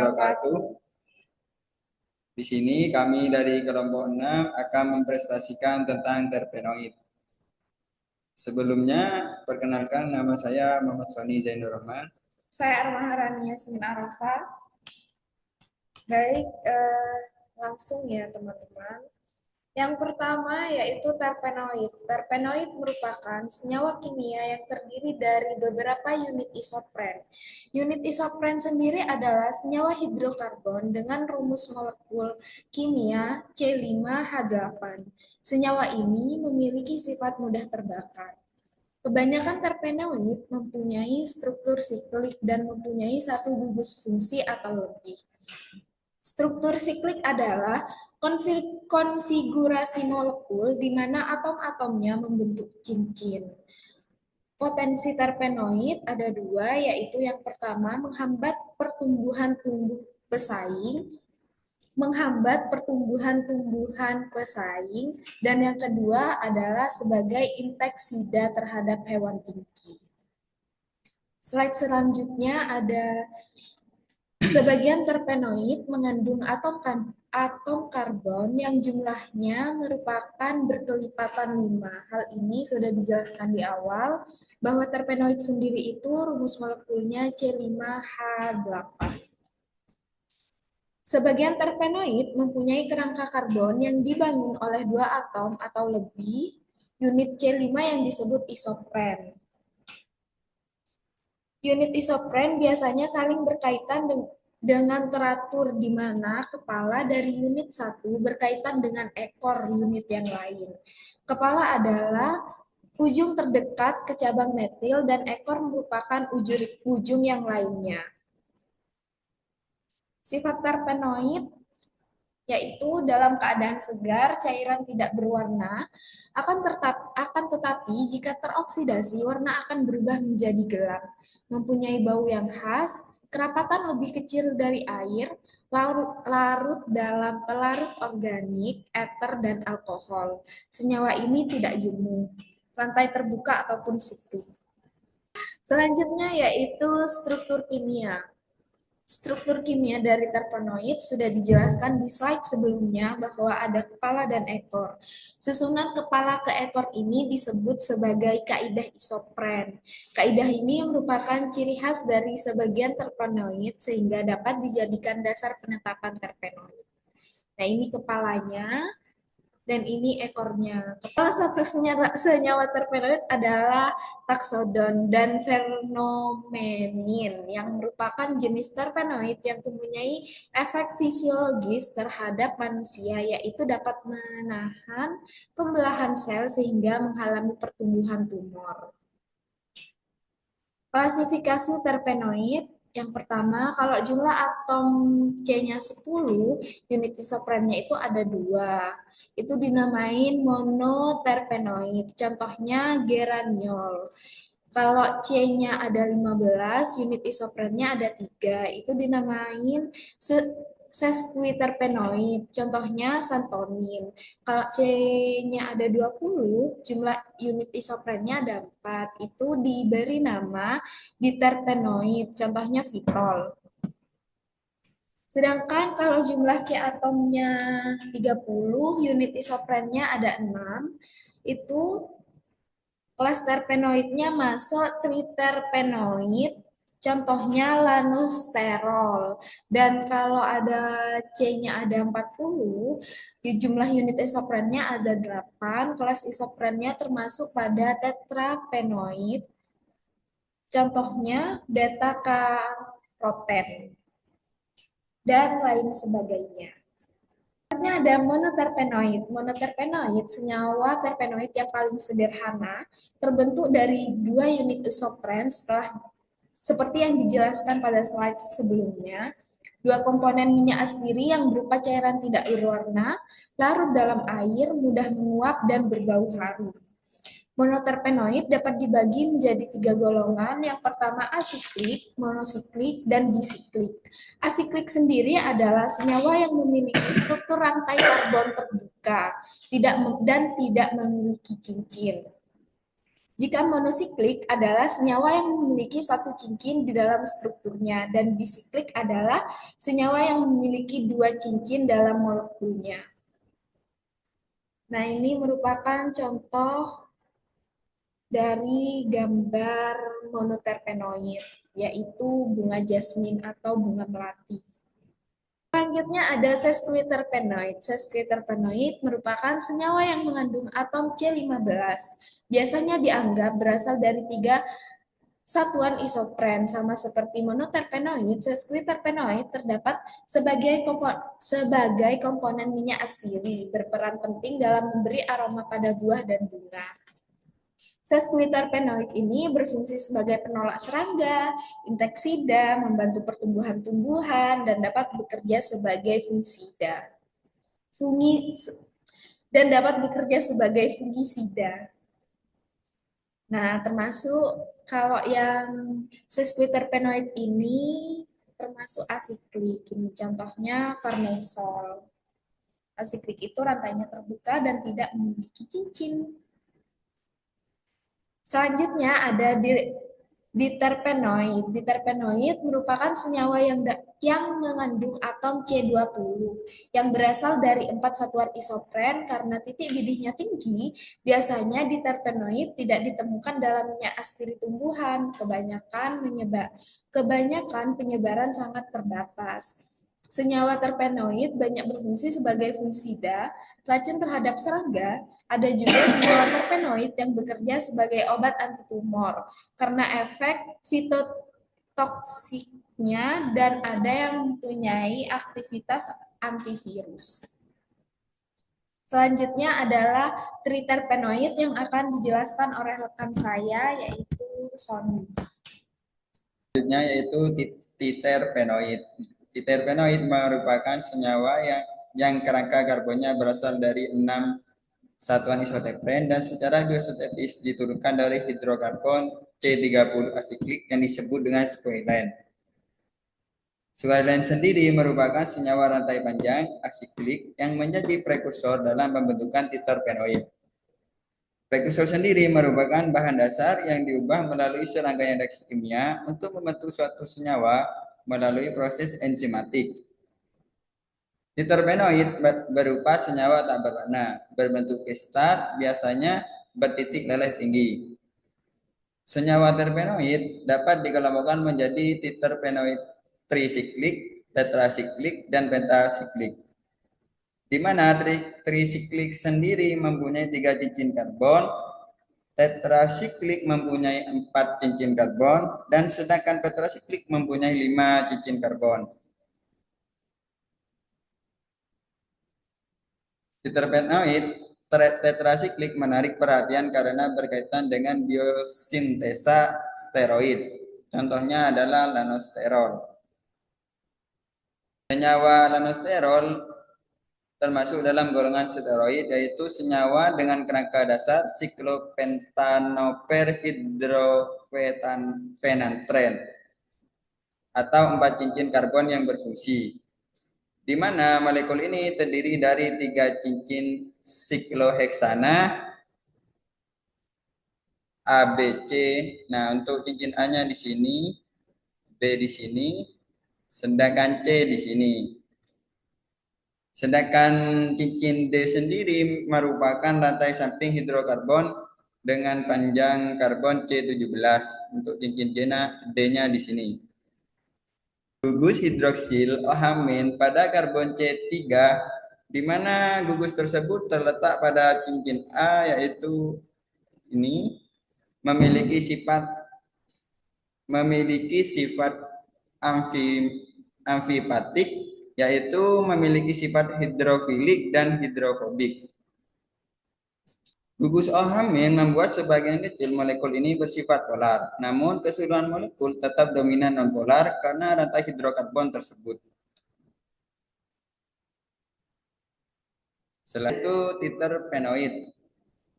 wabarakatuh. Di sini kami dari kelompok 6 akan mempresentasikan tentang terpenoid. Sebelumnya, perkenalkan nama saya Muhammad Soni Zainur Rahman. Saya Armaharani Yasmin Arafa. Baik, langsung ya teman-teman. Yang pertama yaitu terpenoid. Terpenoid merupakan senyawa kimia yang terdiri dari beberapa unit isopren. Unit isopren sendiri adalah senyawa hidrokarbon dengan rumus molekul kimia C5H8. Senyawa ini memiliki sifat mudah terbakar. Kebanyakan terpenoid mempunyai struktur siklik dan mempunyai satu gugus fungsi atau lebih. Struktur siklik adalah konfigurasi molekul di mana atom-atomnya membentuk cincin. Potensi terpenoid ada dua, yaitu yang pertama menghambat pertumbuhan tumbuhan pesaing, dan yang kedua adalah sebagai inseksida terhadap hewan tinggi. Slide selanjutnya ada sebagian terpenoid mengandung atom karbon yang jumlahnya merupakan berkelipatan 5. Hal ini sudah dijelaskan di awal bahwa terpenoid sendiri itu rumus molekulnya C5H8. Sebagian terpenoid mempunyai kerangka karbon yang dibangun oleh dua atom atau lebih unit C5 yang disebut isopren. Unit isopren biasanya saling berkaitan dengan teratur di mana kepala dari unit satu berkaitan dengan ekor unit yang lain. Kepala adalah ujung terdekat ke cabang metil dan ekor merupakan ujung yang lainnya. Sifat terpenoid yaitu dalam keadaan segar, cairan tidak berwarna, akan tetapi jika teroksidasi, warna akan berubah menjadi gelap, mempunyai bau yang khas, kerapatan lebih kecil dari air, larut dalam pelarut organik, eter, dan alkohol. Senyawa ini tidak jemu, rantai terbuka ataupun siklik. Selanjutnya yaitu struktur kimia. Struktur kimia dari terpenoid sudah dijelaskan di slide sebelumnya bahwa ada kepala dan ekor. Susunan kepala ke ekor ini disebut sebagai kaidah isopren. Kaidah ini merupakan ciri khas dari sebagian terpenoid sehingga dapat dijadikan dasar penetapan terpenoid. Nah, ini kepalanya dan ini ekornya. Kepala satu senyawa terpenoid adalah taksodon dan fernomenin yang merupakan jenis terpenoid yang mempunyai efek fisiologis terhadap manusia, yaitu dapat menahan pembelahan sel sehingga menghalangi pertumbuhan tumor. Klasifikasi terpenoid yang pertama, kalau jumlah atom C-nya 10, unit isoprennya itu ada 2. Itu dinamain monoterpenoid. Contohnya geraniol. Kalau C-nya ada 15, unit isoprennya ada 3. Itu dinamain sesquiterpenoid. Contohnya santonin. Kalau C-nya ada 20, jumlah unit isoprennya ada 4. Itu diberi nama diterpenoid. Contohnya fitol. Sedangkan kalau jumlah C atomnya 30, unit isoprennya ada 6. Itu kelas terpenoidnya masuk triterpenoid, contohnya lanusterol. Dan kalau ada C-nya ada 40, jumlah unit isoprennya ada 8, kelas isoprennya termasuk pada tetrapenoid, contohnya beta-karoten, dan lain sebagainya. Selanjutnya ada monoterpenoid. Monoterpenoid, senyawa terpenoid yang paling sederhana, terbentuk dari 2 unit isopren seperti yang dijelaskan pada slide sebelumnya. 2 komponen minyak astiri yang berupa cairan tidak berwarna, larut dalam air, mudah menguap, dan berbau harum. Monoterpenoid dapat dibagi menjadi 3 golongan. Yang pertama asiklik, monosiklik, dan bisiklik. Asiklik sendiri adalah senyawa yang memiliki struktur rantai karbon terbuka dan tidak memiliki cincin. Jika monosiklik adalah senyawa yang memiliki satu cincin di dalam strukturnya, dan bisiklik adalah senyawa yang memiliki dua cincin dalam molekulnya. Nah, ini merupakan contoh dari gambar monoterpenoid, yaitu bunga jasmin atau bunga melati. Selanjutnya ada sesquiterpenoid. Sesquiterpenoid merupakan senyawa yang mengandung atom C15. Biasanya dianggap berasal dari tiga satuan isopren. Sama seperti monoterpenoid, sesquiterpenoid terdapat sebagai komponen minyak astiri, berperan penting dalam memberi aroma pada buah dan bunga. Sesquiterpenoid ini berfungsi sebagai penolak serangga, inseksida, membantu pertumbuhan tumbuhan, dan dapat bekerja sebagai fungisida. Fungisida. Nah, termasuk kalau yang sesquiterpenoid ini termasuk asiklik. Ini contohnya farnesol. Asiklik itu rantainya terbuka dan tidak memiliki cincin. Selanjutnya ada diterpenoid. Diterpenoid merupakan senyawa yang mengandung atom C20 yang berasal dari 4 satuan isopren. Karena titik didihnya tinggi, biasanya diterpenoid tidak ditemukan dalam minyak astiri tumbuhan. Kebanyakan penyebaran sangat terbatas. Senyawa terpenoid banyak berfungsi sebagai fungisida, racun terhadap serangga. Ada juga senyawa terpenoid yang bekerja sebagai obat anti tumor karena efek sitotoksiknya, dan ada yang mempunyai aktivitas antivirus. Selanjutnya adalah triterpenoid yang akan dijelaskan oleh rekan saya, yaitu Sony. Selanjutnya yaitu titerpenoid. Titerpenoid merupakan senyawa yang kerangka karbonnya berasal dari 6 satuan isotepren dan secara biosintetis diturunkan dari hidrokarbon C30 asiklik yang disebut dengan squalene. Squalene sendiri merupakan senyawa rantai panjang asiklik yang menjadi prekursor dalam pembentukan titerpenoid. Prekursor sendiri merupakan bahan dasar yang diubah melalui serangkaian reaksi kimia untuk membentuk suatu senyawa melalui proses enzimatik. Diterpenoid berupa senyawa tak berwarna, berbentuk kristal, biasanya bertitik leleh tinggi. Senyawa terpenoid dapat dikelompokkan menjadi diterpenoid trisiklik, tetrasiklik, dan pentasiklik. Di mana trisiklik sendiri mempunyai 3 cincin karbon, tetrasiklik mempunyai 4 cincin karbon, dan sedangkan pentasiklik mempunyai 5 cincin karbon. Diterpenoid tetrasiklik menarik perhatian karena berkaitan dengan biosintesa steroid. Contohnya adalah lanosterol. Senyawa lanosterol termasuk dalam golongan steroid, yaitu senyawa dengan kerangka dasar siklopentanoperhidrofenantren atau 4 cincin karbon yang berfungsi, di mana molekul ini terdiri dari 3 cincin sikloheksana A, B, C. Nah, untuk cincin A-nya di sini, B di sini, sedangkan C di sini. Sedangkan cincin D sendiri merupakan rantai samping hidrokarbon dengan panjang karbon C17. Untuk cincin D-nya di sini. Gugus hidroksil ohamin pada karbon C3, di mana gugus tersebut terletak pada cincin A, yaitu ini, memiliki sifat amfipatik, yaitu memiliki sifat hidrofilik dan hidrofobik. Gugus ohamin membuat sebagian kecil molekul ini bersifat polar, namun keseluruhan molekul tetap dominan nonpolar karena rantai hidrokarbon tersebut. Setelah itu triterpenoid.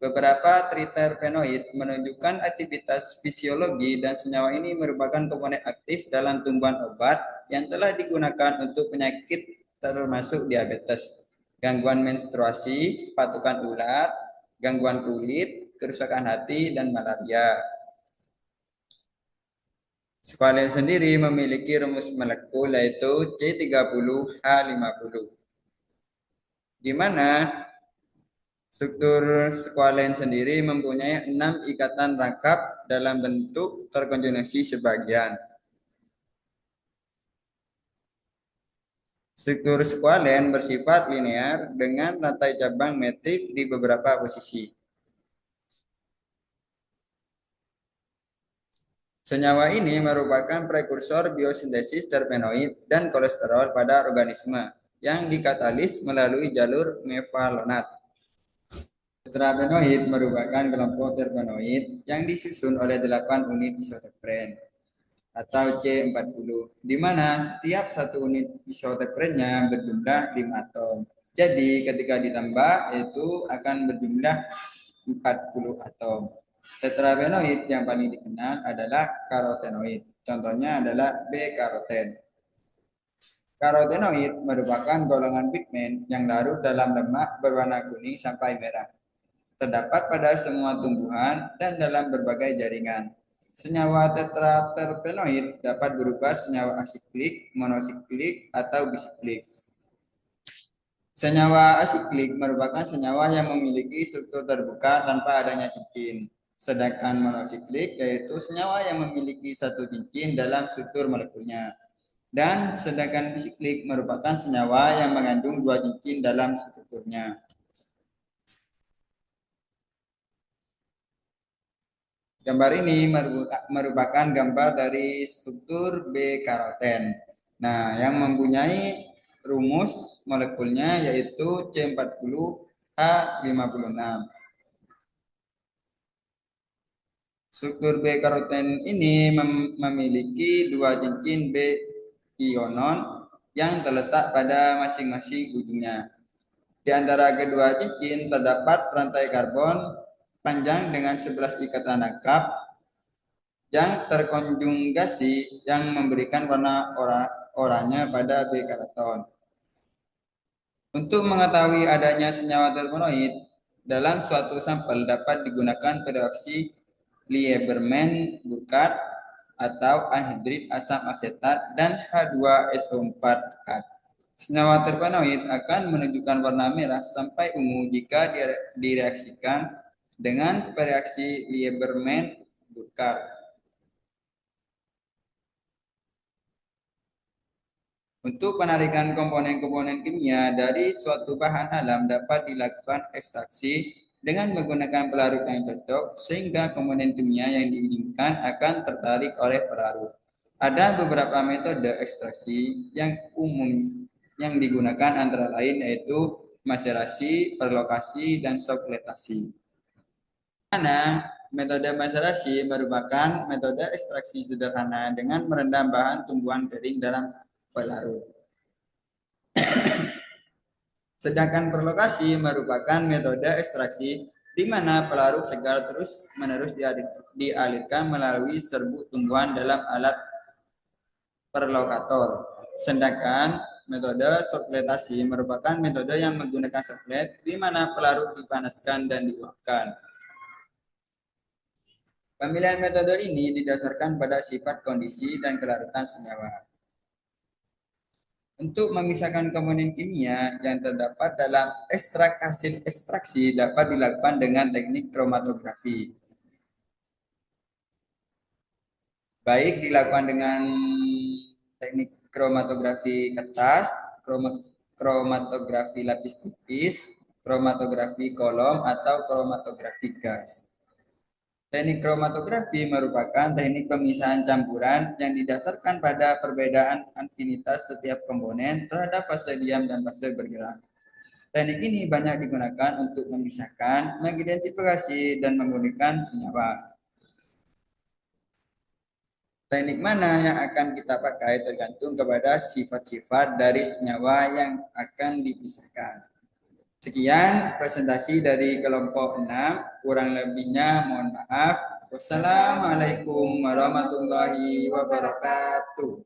Beberapa triterpenoid menunjukkan aktivitas fisiologi dan senyawa ini merupakan komponen aktif dalam tumbuhan obat yang telah digunakan untuk penyakit termasuk diabetes, gangguan menstruasi, patukan ular, gangguan kulit, kerusakan hati, dan malaria. Squalene sendiri memiliki rumus molekul yaitu C30H50, di mana struktur squalene sendiri mempunyai 6 ikatan rangkap dalam bentuk terkonjugasi sebagian. Struktur squalene bersifat linear dengan rantai cabang metrik di beberapa posisi. Senyawa ini merupakan prekursor biosintesis terpenoid dan kolesterol pada organisme yang dikatalis melalui jalur mevalonat. Tetrapenoid merupakan kelompok terpenoid yang disusun oleh 8 unit isotepren atau C40, di mana setiap satu unit isoteprennya berjumlah 5 atom. Jadi ketika ditambah itu akan berjumlah 40 atom. Tetrapenoid yang paling dikenal adalah karotenoid. Contohnya adalah B-karoten. Karotenoid merupakan golongan pigmen yang larut dalam lemak berwarna kuning sampai merah. Terdapat pada semua tumbuhan dan dalam berbagai jaringan. Senyawa tetraterpenoid dapat berupa senyawa asiklik, monosiklik, atau bisiklik. Senyawa asiklik merupakan senyawa yang memiliki struktur terbuka tanpa adanya cincin. Sedangkan monosiklik yaitu senyawa yang memiliki satu cincin dalam struktur molekulnya. Dan sedangkan bisiklik merupakan senyawa yang mengandung 2 cincin dalam strukturnya. Gambar ini merupakan gambar dari struktur B-karoten. Nah, yang mempunyai rumus molekulnya yaitu C40H56. Struktur B-karoten ini memiliki 2 cincin B-ionon yang terletak pada masing-masing ujungnya. Di antara kedua cincin terdapat rantai karbon panjang dengan 11 ikatan rangkap yang terkonjugasi yang memberikan warna oranye pada B-karoten. Untuk mengetahui adanya senyawa terpenoid dalam suatu sampel dapat digunakan reaksi Lieberman-Burkhardt atau anhidrid asam asetat dan H2SO4 pekat. Senyawa terpenoid akan menunjukkan warna merah sampai ungu jika direaksikan dengan reaksi Lieberman-Burkhardt. Untuk penarikan komponen-komponen kimia dari suatu bahan alam dapat dilakukan ekstraksi dengan menggunakan pelarut yang cocok sehingga komponen kimia yang diinginkan akan tertarik oleh pelarut. Ada beberapa metode ekstraksi yang umum yang digunakan antara lain yaitu maserasi, perlokasi, dan subletasi. Karena metode maserasi merupakan metode ekstraksi sederhana dengan merendam bahan tumbuhan kering dalam pelarut. Sedangkan perlokasi merupakan metode ekstraksi di mana pelarut segar terus-menerus dialirkan melalui serbuk tumbuhan dalam alat perlokator. Sedangkan metode subletasi merupakan metode yang menggunakan sublet di mana pelarut dipanaskan dan diuapkan. Pemilihan metode ini didasarkan pada sifat kondisi dan kelarutan senyawa. Untuk memisahkan komponen kimia yang terdapat dalam ekstrak hasil ekstraksi dapat dilakukan dengan teknik kromatografi. Baik dilakukan dengan teknik kromatografi kertas, kromatografi lapis tipis, kromatografi kolom, atau kromatografi gas. Teknik kromatografi merupakan teknik pemisahan campuran yang didasarkan pada perbedaan afinitas setiap komponen terhadap fase diam dan fase bergerak. Teknik ini banyak digunakan untuk memisahkan, mengidentifikasi, dan memurnikan senyawa. Teknik mana yang akan kita pakai tergantung kepada sifat-sifat dari senyawa yang akan dipisahkan. Sekian presentasi dari kelompok 6, kurang lebihnya mohon maaf. Wassalamualaikum warahmatullahi wabarakatuh.